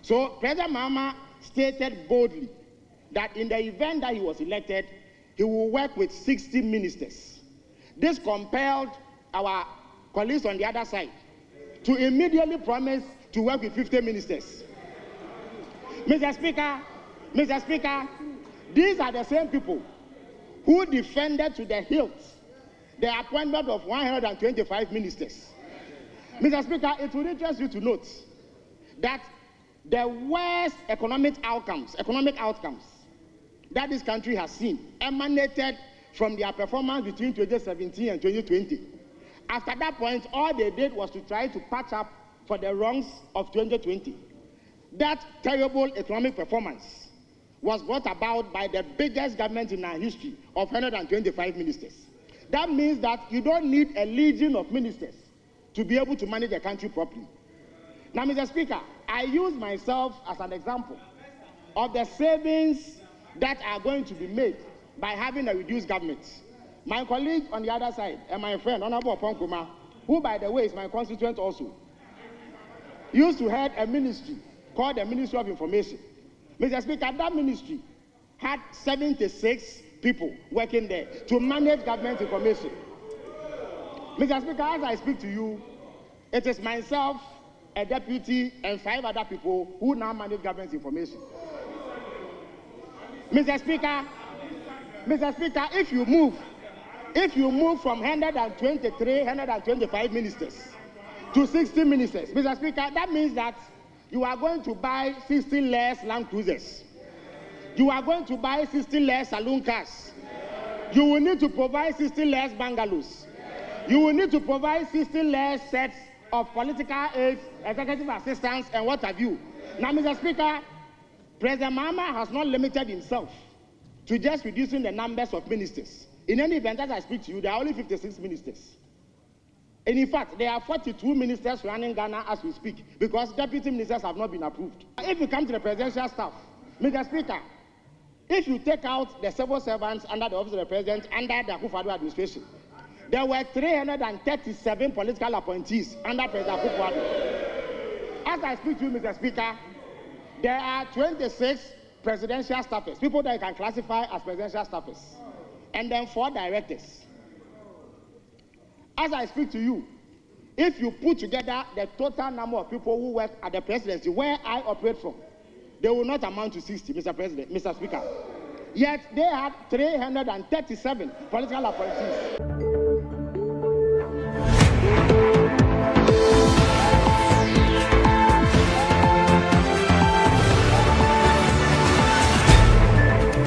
So President Mahama stated boldly that in the event that he was elected, he will work with 60 ministers. This compelled our colleagues on the other side to immediately promise to work with 50 ministers. Mr. Speaker, these are the same people who defended to the hilt the appointment of 125 ministers. Mr. Speaker, it will interest you to note that the worst economic outcomes that this country has seen emanated from their performance between 2017 and 2020. After that point, all they did was to try to patch up for the wrongs of 2020. That terrible economic performance was brought about by the biggest government in our history of 125 ministers. That means that you don't need a legion of ministers to be able to manage the country properly. Now, Mr. Speaker, I use myself as an example of the savings that are going to be made by having a reduced government. My colleague on the other side, and my friend, Honorable Oponkuma, who, by the way, is my constituent also, used to head a ministry called the Ministry of Information. Mr. Speaker, that ministry had 76 people working there to manage government information. Mr. Speaker, as I speak to you, it is myself, a deputy, and 5 other people who now manage government information. Mr. Speaker, if you move from 123, 125 ministers to 60 ministers, Mr. Speaker, that means that you are going to buy 60 less Land Cruisers. You are going to buy 60 less saloon cars. You will need to provide 60 less bungalows. You will need to provide 60 less sets of political aides, executive assistants, and what have you. Now, Mr. Speaker, President Mahama has not limited himself to just reducing the numbers of ministers. In any event, as I speak to you, there are only 56 ministers. And in fact, there are 42 ministers running Ghana as we speak, because deputy ministers have not been approved. If you come to the presidential staff, Mr. Speaker, if you take out the civil servants under the office of the president, under the Akufo-Addo administration, there were 337 political appointees under President Akufo-Addo. As I speak to you, Mr. Speaker, there are 26 presidential staffers, people that you can classify as presidential staffers, and then 4 directors. As I speak to you, if you put together the total number of people who work at the presidency where I operate from, they will not amount to 60, Mr. Speaker. Yet they had 337 political appointees.